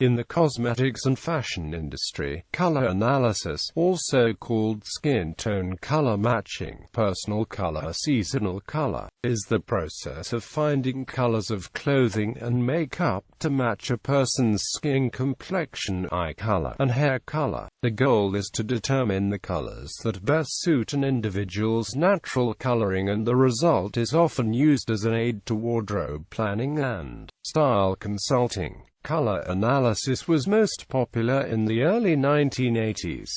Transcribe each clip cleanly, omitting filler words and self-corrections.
In the cosmetics and fashion industry, color analysis, also called skin tone color matching, personal color, seasonal color, is the process of finding colors of clothing and makeup to match a person's skin complexion, eye color, and hair color. The goal is to determine the colors that best suit an individual's natural coloring, and the result is often used as an aid to wardrobe planning and style consulting. Color analysis was most popular in the early 1980s.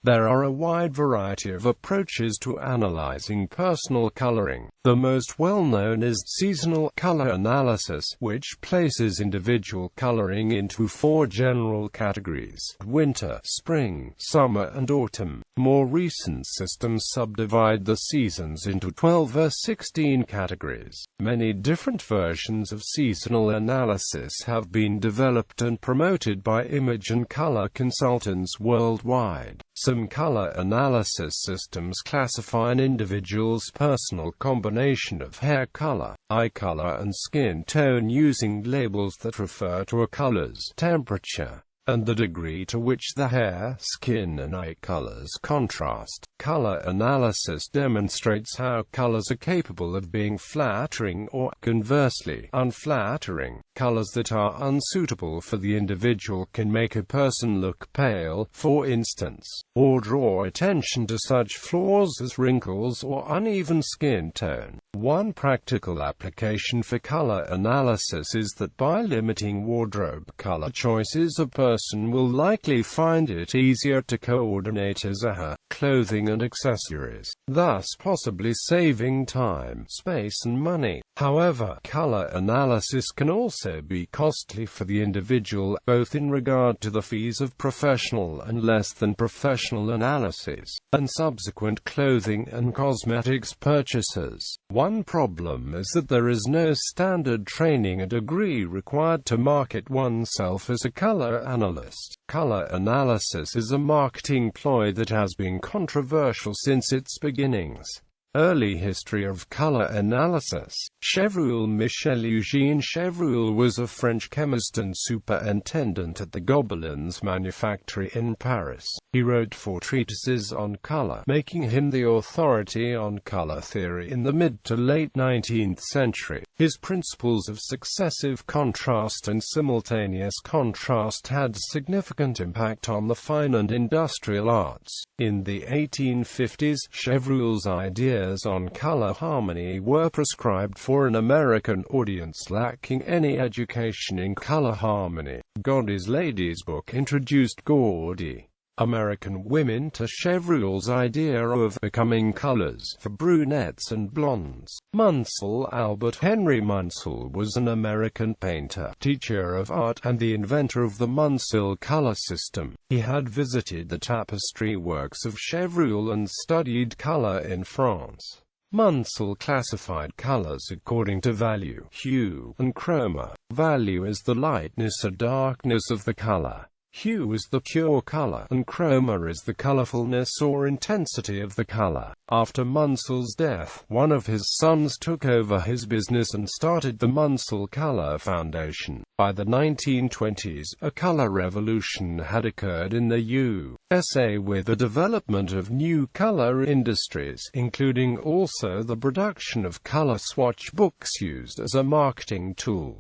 There are a wide variety of approaches to analyzing personal coloring. The most well-known is seasonal color analysis, which places individual coloring into 4 general categories: winter, spring, summer, and autumn. More recent systems subdivide the seasons into 12 or 16 categories. Many different versions of seasonal analysis have been developed and promoted by image and color consultants worldwide. Some color analysis systems classify an individual's personal combination of hair color, eye color, and skin tone using labels that refer to a color's temperature and the degree to which the hair, skin, and eye colors contrast. Color analysis demonstrates how colors are capable of being flattering or, conversely, unflattering. Colors that are unsuitable for the individual can make a person look pale, for instance, or draw attention to such flaws as wrinkles or uneven skin tone. One practical application for color analysis is that by limiting wardrobe color choices, a person will likely find it easier to coordinate his or her clothing and accessories, thus possibly saving time, space, and money. However, color analysis can also be costly for the individual, both in regard to the fees of professional and less than professional analysis, and subsequent clothing and cosmetics purchases. One problem is that there is no standard training or degree required to market oneself as a color analyst. Color analysis is a marketing ploy that has been controversial since its beginnings. Early history of color analysis. Chevreul. Michel-Eugène Chevreul was a French chemist and superintendent at the Gobelins manufactory in Paris. He wrote 4 treatises on color, making him the authority on color theory in the mid to late 19th century. His principles of successive contrast and simultaneous contrast had significant impact on the fine and industrial arts. In the 1850s, Chevreul's ideas on color harmony were prescribed for an American audience lacking any education in color harmony. Gaudy's Ladies' Book introduced gaudy American women to Chevreul's idea of becoming colors for brunettes and blondes. Munsell. Albert Henry Munsell was an American painter, teacher of art, and the inventor of the Munsell color system. He had visited the tapestry works of Chevreul and studied color in France. Munsell classified colors according to value, hue, and chroma. Value is the lightness or darkness of the color. Hue is the pure color, and chroma is the colorfulness or intensity of the color. After Munsell's death, one of his sons took over his business and started the Munsell Color Foundation. By the 1920s, a color revolution had occurred in the USA with the development of new color industries, including also the production of color swatch books used as a marketing tool.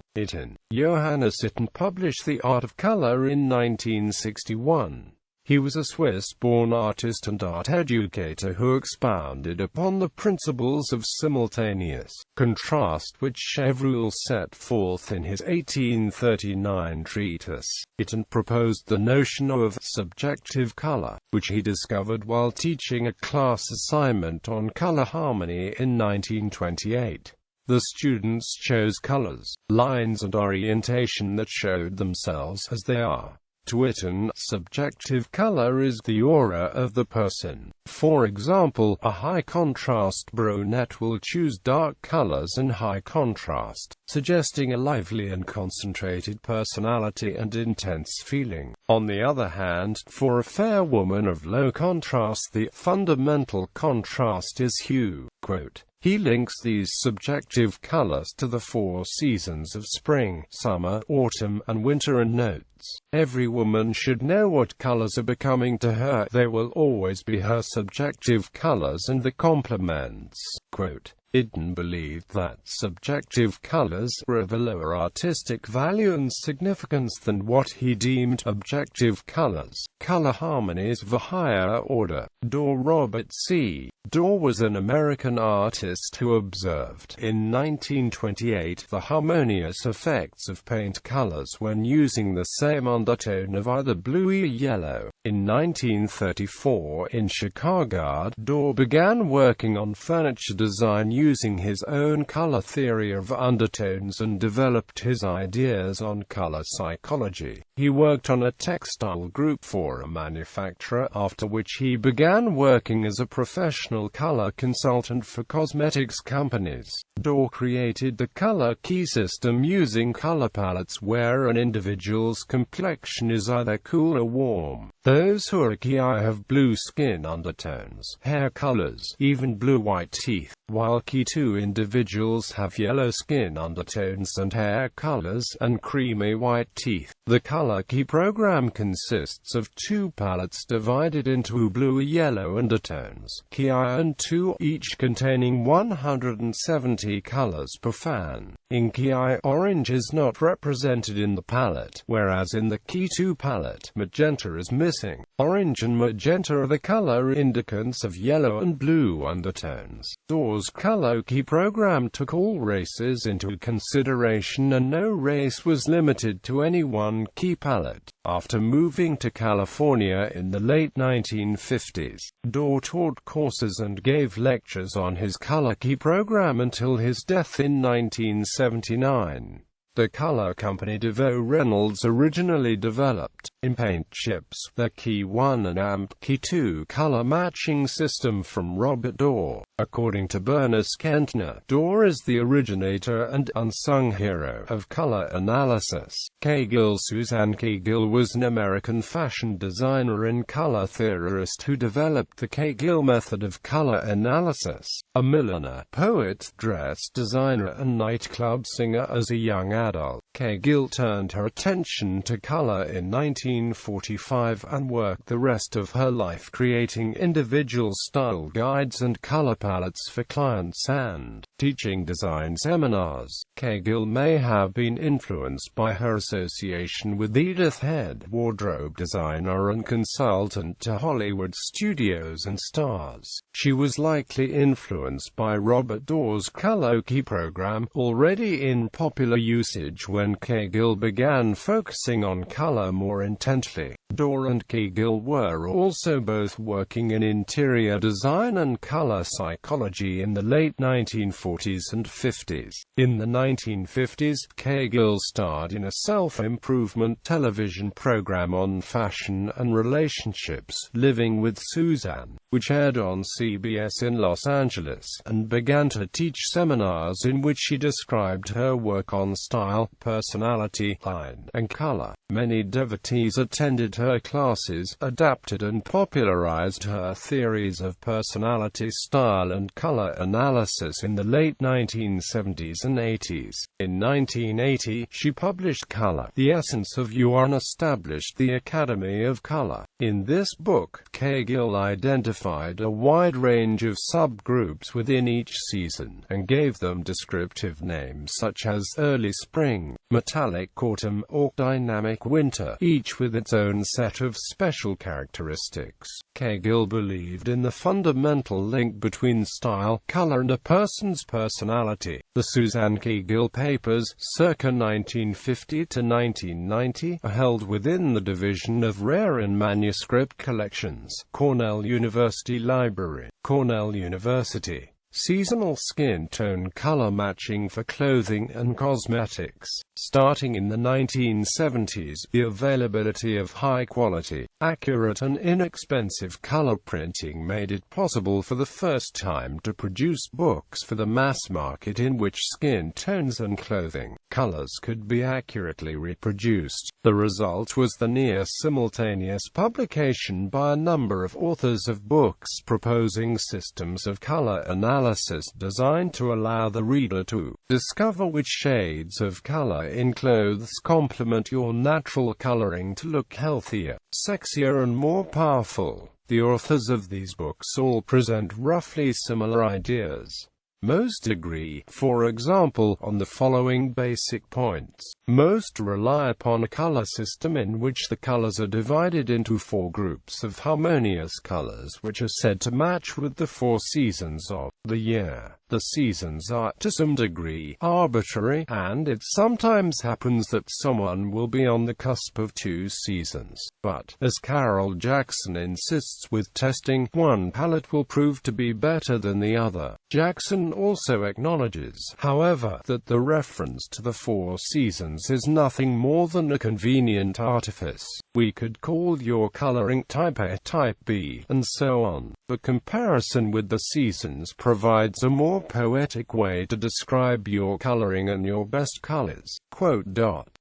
Johannes Itten published The Art of Color in 1961. He was a Swiss-born artist and art educator who expounded upon the principles of simultaneous contrast which Chevreul set forth in his 1839 treatise. Itten proposed the notion of subjective color, which he discovered while teaching a class assignment on color harmony in 1928. The students chose colors, lines, and orientation that showed themselves as they are. To Itten, subjective color is the aura of the person. For example, a high-contrast brunette will choose dark colors and high contrast, suggesting a lively and concentrated personality and intense feeling. On the other hand, for a fair woman of low contrast, the fundamental contrast is hue. Quote, He links these subjective colors to the 4 seasons of spring, summer, autumn, and winter and notes, "Every woman should know what colors are becoming to her. They will always be her subjective colors," and the complements, quote, Eden believed that subjective colors were of a lower artistic value and significance than what he deemed objective colors, color harmonies of a higher order. Robert C. Dorr was an American artist who observed, in 1928, the harmonious effects of paint colors when using the same undertone of either blue or yellow. In 1934, in Chicago, Dorr began working on furniture design using his own color theory of undertones and developed his ideas on color psychology. He worked on a textile group for a manufacturer, after which he began working as a professional color consultant for cosmetics companies. Dorr created the color key system using color palettes where an individual's complexion is either cool or warm. Those who are key I have blue skin undertones, hair colors, even blue-white teeth, while key 2 individuals have yellow skin undertones and hair colors, and creamy white teeth. The color key program consists of 2 palettes divided into blue and yellow undertones, key I and 2, each containing 170 colors per fan. In key I, orange is not represented in the palette, whereas in the key 2 palette, magenta is missing. Orange and magenta are the color indicants of yellow and blue undertones. Dorr's color key program took all races into consideration and no race was limited to any one key palette. After moving to California in the late 1950s, Dorr taught courses and gave lectures on his color key program until his death in 1979. The color company DeVoe Reynolds originally developed, in paint chips, the Key 1 and AMP Key 2 color matching system from Robert Dorr. According to Bernice Kentner, Dorr is the originator and unsung hero of color analysis. Suzanne Cagill was an American fashion designer and color theorist who developed the Cagill method of color analysis. A milliner, poet, dress designer, and nightclub singer as a young adult, Cagill turned her attention to color in 1945 and worked the rest of her life creating individual style guides and color palettes for clients and teaching design seminars. Cagill may have been influenced by her association with Edith Head, wardrobe designer and consultant to Hollywood studios and stars. She was likely influenced by Robert Dorr's color key program, already in popular usage when Cagill began focusing on color more intently. Dorr and Cagill were also both working in interior design and color psychology in the late 1940s and 50s. In the 1950s, Cagill starred in a self-improvement television program on fashion and relationships, Living with Suzanne, which aired on CBS in Los Angeles, and began to teach seminars in which she described her work on style, personality, line, and color. Many devotees attended her classes, adapted and popularized her theories of personality, style, and color analysis in the late 1970s and 80s. In 1980, she published Color, The Essence of You and established the Academy of Color. In this book, Cagill identified a wide range of subgroups within each season, and gave them descriptive names such as early spring, metallic autumn, or dynamic winter, each with its own set of special characteristics. Cagill believed in the fundamental link between style, color, and a person's personality. The Suzanne Cagill Papers, circa 1950 to 1990, are held within the Division of Rare and Manuscript Collections, Cornell University Library, Cornell University. Seasonal skin tone color matching for clothing and cosmetics. Starting in the 1970s, the availability of high-quality, accurate and inexpensive color printing made it possible for the first time to produce books for the mass market in which skin tones and clothing colors could be accurately reproduced. The result was the near-simultaneous publication by a number of authors of books proposing systems of color analysis analysis designed to allow the reader to discover which shades of color in clothes complement your natural coloring to look healthier, sexier and more powerful. The authors of these books all present roughly similar ideas. Most agree, for example, on the following basic points. Most rely upon a color system in which the colors are divided into 4 groups of harmonious colors which are said to match with the 4 seasons of the year. The seasons are, to some degree, arbitrary, and it sometimes happens that someone will be on the cusp of 2 seasons. But, as Carol Jackson insists with testing, one palette will prove to be better than the other. Jackson also acknowledges, however, that the reference to the 4 seasons is nothing more than a convenient artifice. We could call your coloring type A, type B, and so on. The comparison with the seasons provides a more poetic way to describe your coloring and your best colors.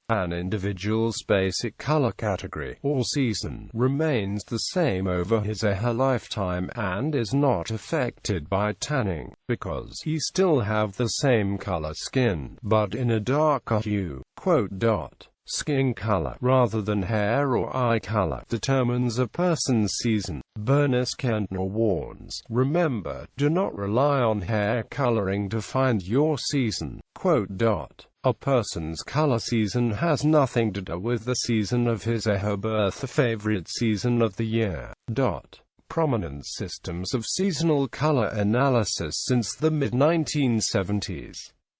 An individual's basic color category, or season, remains the same over his or her lifetime and is not affected by tanning, because he still have the same color skin, but in a darker hue. Skin color, rather than hair or eye color, determines a person's season. Bernice Kentner warns, remember, do not rely on hair coloring to find your season. A person's color season has nothing to do with the season of his or her birth, the favorite season of the year. Prominent systems of seasonal color analysis since the mid-1970s.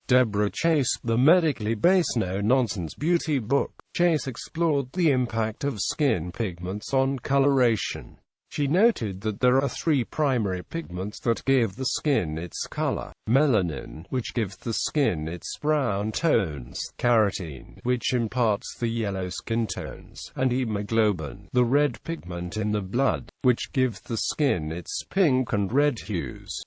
Deborah Chase, The Medically Based No-Nonsense Beauty Book. Chase explored the impact of skin pigments on coloration. She noted that there are 3 primary pigments that give the skin its color: melanin, which gives the skin its brown tones; carotene, which imparts the yellow skin tones; and hemoglobin, the red pigment in the blood, which gives the skin its pink and red hues.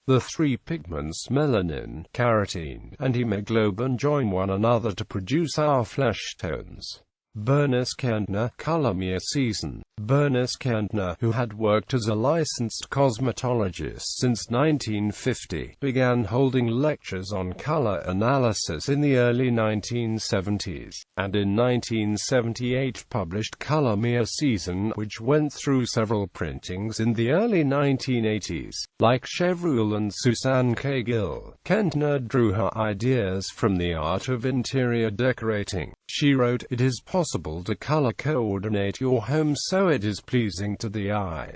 The 3 pigments melanin, carotene, and hemoglobin join one another to produce our flesh tones. Bernice Kentner, Color Me a Season. Bernice Kentner, who had worked as a licensed cosmetologist since 1950, began holding lectures on color analysis in the early 1970s, and in 1978 published Color Me a Season, which went through several printings in the early 1980s. Like Chevreul and Susan K. Gill, Kentner drew her ideas from the art of interior decorating. She wrote, "It is possible to color coordinate your home so it is pleasing to the eye.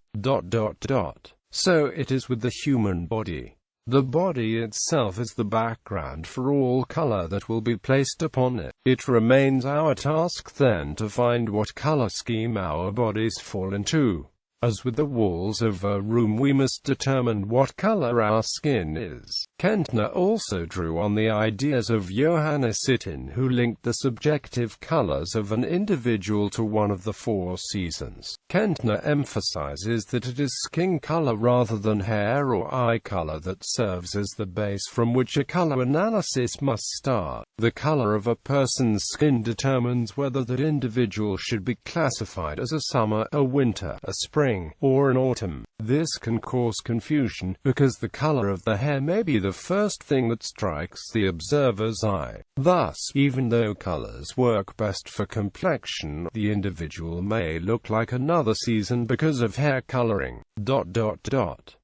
So it is with the human body. The body itself is the background for all color that will be placed upon it. It remains our task then to find what color scheme our bodies fall into. As with the walls of a room, we must determine what color our skin is." Kentner also drew on the ideas of Johanna Sittin, who linked the subjective colors of an individual to one of the 4 seasons. Kentner emphasizes that it is skin color rather than hair or eye color that serves as the base from which a color analysis must start. The color of a person's skin determines whether that individual should be classified as a summer, a winter, a spring, or an autumn. This can cause confusion, because the color of the hair may be the first thing that strikes the observer's eye. Thus, even though colors work best for complexion, the individual may look like another season because of hair coloring.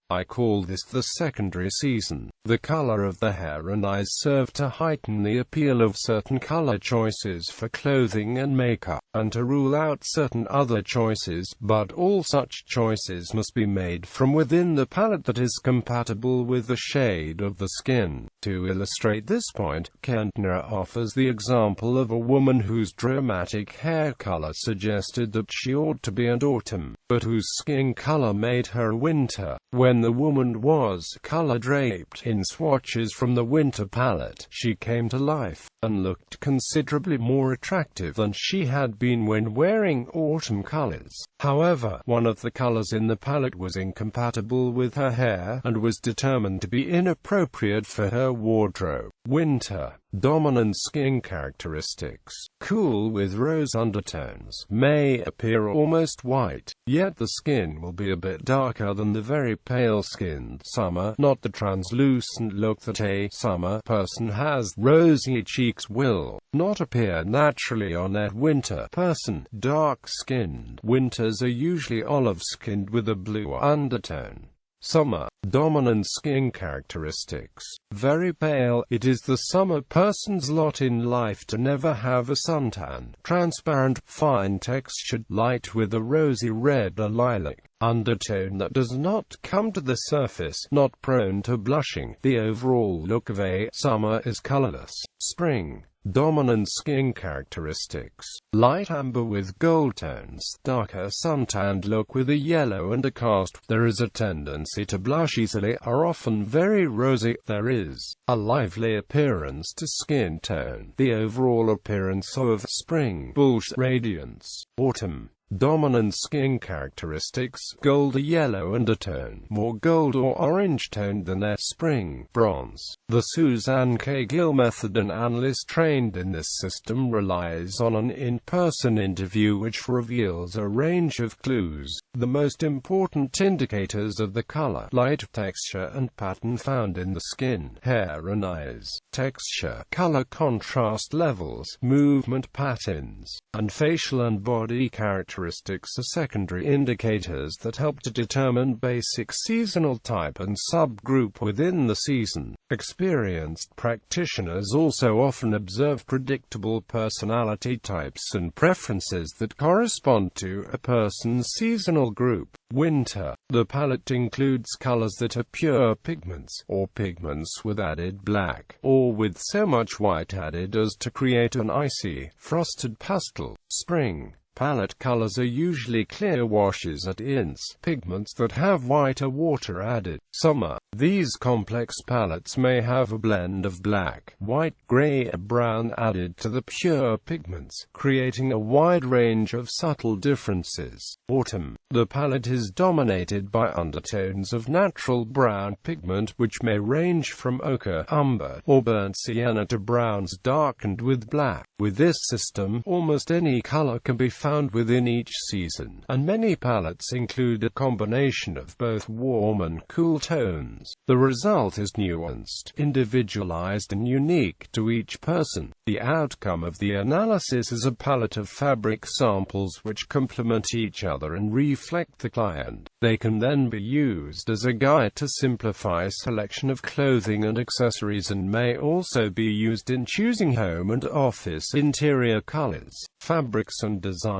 I call this the secondary season. The color of the hair and eyes serve to heighten the appeal of certain color choices for clothing and makeup, and to rule out certain other choices, but all such choices must be made from within the palette that is compatible with the shade of the skin. To illustrate this point, Kentner offers the example of a woman whose dramatic hair color suggested that she ought to be an autumn, but whose skin color made her winter. When the woman was color draped in swatches from the winter palette, she came to life. and looked considerably more attractive than she had been when wearing autumn colors. However, one of the colors in the palette was incompatible with her hair, and was determined to be inappropriate for her wardrobe. Winter. Dominant skin characteristics. Cool with rose undertones. May appear almost white, yet the skin will be a bit darker than the very pale-skinned. Summer. Not the translucent look that a summer person has. Rosy cheeks will not appear naturally on a winter person. Dark-skinned. Winters are usually olive-skinned with a blue undertone. Summer. Dominant skin characteristics. Very pale. It is the summer person's lot in life to never have a suntan. Transparent, fine-textured, light with a rosy red or lilac undertone that does not come to the surface, not prone to blushing. The overall look of a summer is colorless. Spring. Dominant skin characteristics. Light amber with gold tones. Darker suntanned look with a yellow and a cast. There is a tendency to blush easily, are often very rosy. There is a lively appearance to skin tone. The overall appearance of spring. Bush radiance. Autumn. Dominant skin characteristics. Gold or yellow undertone. More gold or orange toned than their spring. Bronze. The Suzanne K. Gill method. An analyst trained in this system relies on an in-person interview which reveals a range of clues. The most important indicators of the color, light, texture and pattern found in the skin, hair and eyes. Texture, color contrast levels, movement patterns, and facial and body characteristics are secondary indicators that help to determine basic seasonal type and subgroup within the season. Experienced practitioners also often observe predictable personality types and preferences that correspond to a person's seasonal group. Winter. The palette includes colors that are pure pigments, or pigments with added black, or with so much white added as to create an icy, frosted pastel. Spring. Palette colors are usually clear washes at ends, pigments that have white or water added. Summer. These complex palettes may have a blend of black, white, gray or brown added to the pure pigments, creating a wide range of subtle differences. Autumn. The palette is dominated by undertones of natural brown pigment which may range from ochre, umber, or burnt sienna to browns darkened with black. With this system, almost any color can be found within each season, and many palettes include a combination of both warm and cool tones. The result is nuanced, individualized and unique to each person. The outcome of the analysis is a palette of fabric samples which complement each other and reflect the client. They can then be used as a guide to simplify selection of clothing and accessories and may also be used in choosing home and office interior colors, fabrics and designs.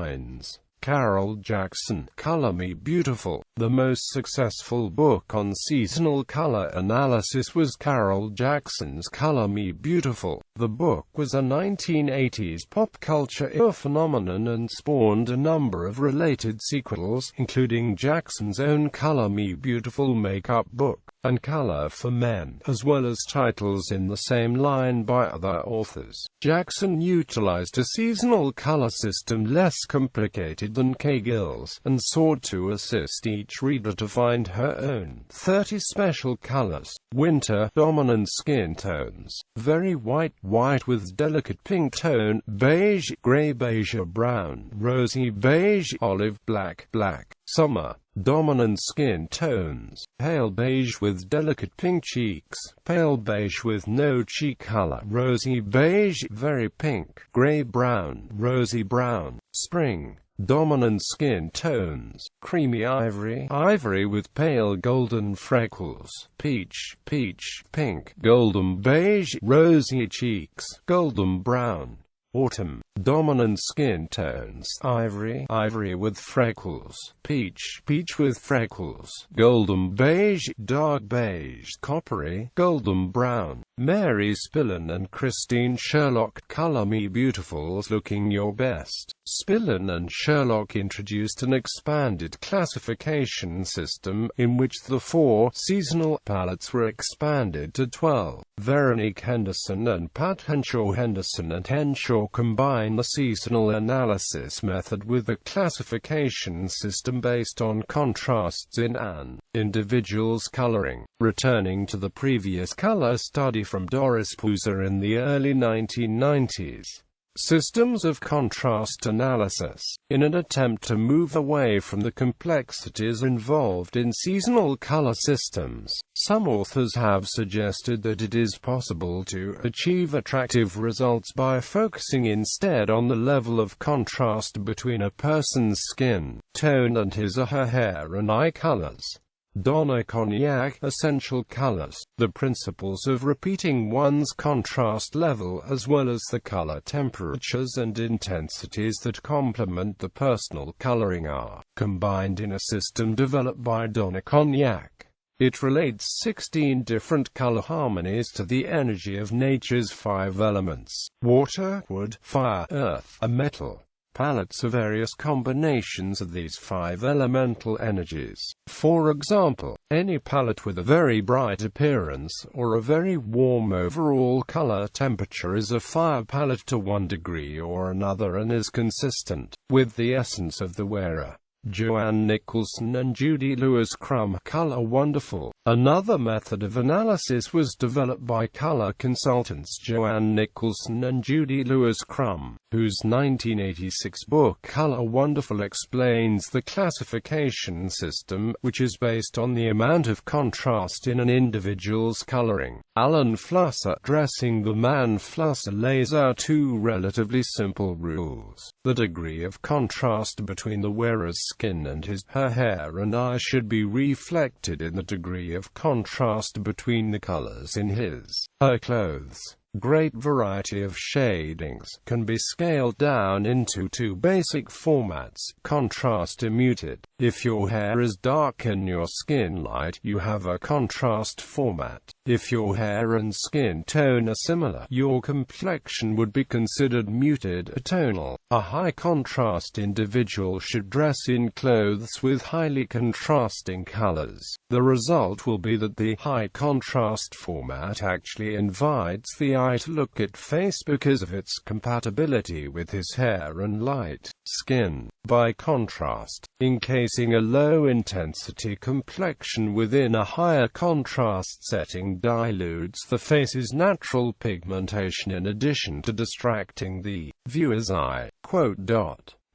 Carol Jackson, Color Me Beautiful. The most successful book on seasonal color analysis was Carol Jackson's Color Me Beautiful. The book was a 1980s pop culture phenomenon and spawned a number of related sequels, including Jackson's own Color Me Beautiful makeup book, and Color for Men, as well as titles in the same line by other authors. Jackson utilized a seasonal color system less complicated than K. Gill's, and sought to assist each reader to find her own 30 special colors. Winter. Dominant skin tones. Very white, white with delicate pink tone, beige, gray beige or brown, rosy beige, olive black, black. Summer. Dominant skin tones. Pale beige with delicate pink cheeks, pale beige with no cheek color, rosy beige, very pink, gray brown, rosy brown. Spring. Dominant skin tones. Creamy ivory, ivory with pale golden freckles, peach, peach, pink, golden beige, rosy cheeks, golden brown. Autumn. Dominant skin tones. Ivory, ivory with freckles, peach, peach with freckles, golden beige, dark beige, coppery, golden brown. Mary Spillane and Christine Sherlock. Color Me Beautiful's Looking Your Best. Spillan and Sherlock introduced an expanded classification system, in which the 4 seasonal palettes were expanded to 12. Veronique Henderson and Pat Henshaw combine the seasonal analysis method with the classification system based on contrasts in an individual's coloring, returning to the previous color study from Doris Puser in the early 1990s. Systems of contrast analysis. In an attempt to move away from the complexities involved in seasonal color systems, some authors have suggested that it is possible to achieve attractive results by focusing instead on the level of contrast between a person's skin tone and his or her hair and eye colors. Donna Cognac, Essential Colors, the principles of repeating one's contrast level as well as the color temperatures and intensities that complement the personal coloring are combined in a system developed by Donna Cognac. It relates 16 different color harmonies to the energy of nature's 5 elements: water, wood, fire, earth, a metal. Palettes of various combinations of these 5 elemental energies. For example, any palette with a very bright appearance or a very warm overall color temperature is a fire palette to one degree or another and is consistent with the essence of the wearer. Joanne Nicholson and Judy Lewis-Crum, Color Wonderful. Another method of analysis was developed by color consultants Joanne Nicholson and Judy Lewis-Crum, whose 1986 book Color Wonderful explains the classification system, which is based on the amount of contrast in an individual's coloring. Alan Flusser, Dressing the Man Flusser, lays out 2 relatively simple rules. The degree of contrast between the wearer's skin and his/her hair and eye should be reflected in the degree of contrast between the colors in his/her clothes. Great variety of shadings can be scaled down into 2 basic formats: contrast and muted. If your hair is dark and your skin light, you have a contrast format. If your hair and skin tone are similar, your complexion would be considered muted atonal. A high contrast individual should dress in clothes with highly contrasting colors. The result will be that the high contrast format actually invites the eye to look at face because of its compatibility with his hair and light skin. By contrast, encasing a low-intensity complexion within a higher contrast setting dilutes the face's natural pigmentation in addition to distracting the viewer's eye.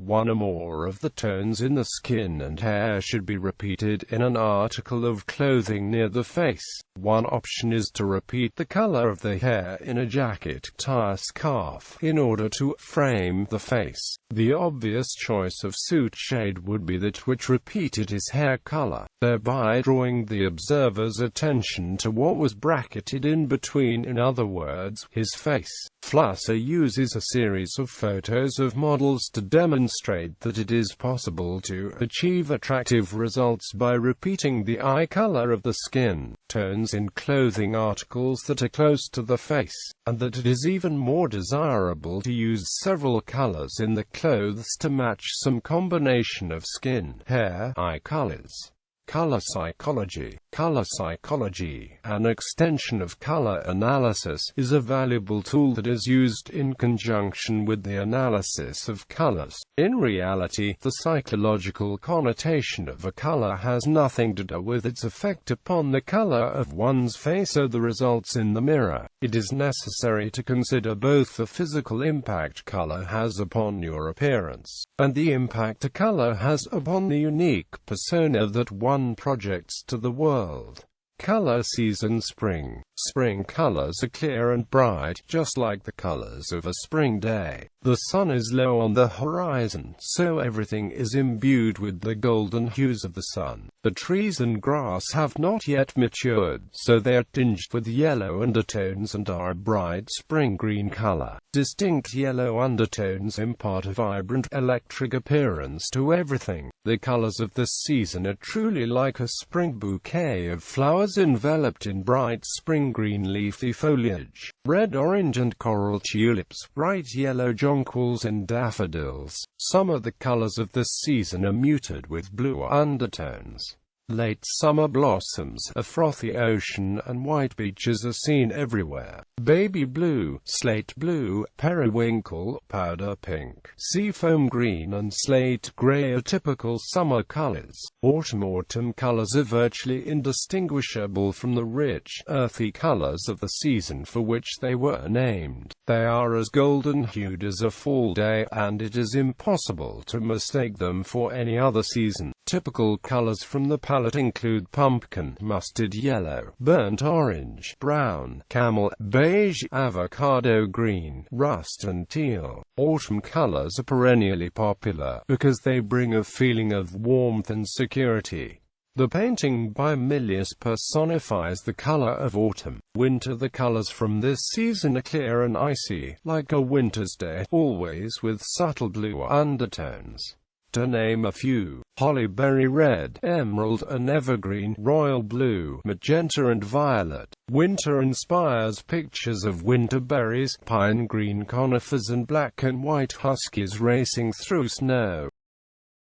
One or more of the tones in the skin and hair should be repeated in an article of clothing near the face. One option is to repeat the color of the hair in a jacket, tie, scarf, in order to frame the face. The obvious choice of suit shade would be that which repeated his hair color, thereby drawing the observer's attention to what was bracketed in between, in other words, his face. Flusser uses a series of photos of models to demonstrate that it is possible to achieve attractive results by repeating the eye color of the skin tones in clothing articles that are close to the face, and that it is even more desirable to use several colors in the clothes to match some combination of skin, hair, eye colors. Color psychology. Color psychology, an extension of color analysis, is a valuable tool that is used in conjunction with the analysis of colors. In reality, the psychological connotation of a color has nothing to do with its effect upon the color of one's face or the results in the mirror. It is necessary to consider both the physical impact color has upon your appearance, and the impact a color has upon the unique persona that one projects to the world. Color season. Spring. Spring colors are clear and bright, just like the colors of a spring day. The sun is low on the horizon, so everything is imbued with the golden hues of the sun. The trees and grass have not yet matured, so they are tinged with yellow undertones and are a bright spring green color. Distinct yellow undertones impart a vibrant electric appearance to everything. The colors of this season are truly like a spring bouquet of flowers flowers enveloped in bright spring green leafy foliage, red, orange and coral tulips, bright yellow jonquils and daffodils. Some of the colors of this season are muted with blue undertones. Late summer blossoms, a frothy ocean and white beaches are seen everywhere. Baby blue, slate blue, periwinkle, powder pink, seafoam green and slate gray are typical summer colors. Autumn colors are virtually indistinguishable from the rich, earthy colors of the season for which they were named. They are as golden-hued as a fall day, and it is impossible to mistake them for any other season. Typical colors from the palette include pumpkin, mustard yellow, burnt orange, brown, camel, beige, avocado green, rust and teal. Autumn colors are perennially popular because they bring a feeling of warmth and security. The painting by Milius personifies the color of autumn. Winter. The colors from this season are clear and icy, like a winter's day, always with subtle blue undertones. To name a few: hollyberry red, emerald and evergreen, royal blue, magenta and violet. Winter inspires pictures of winter berries, pine green conifers and black and white huskies racing through snow.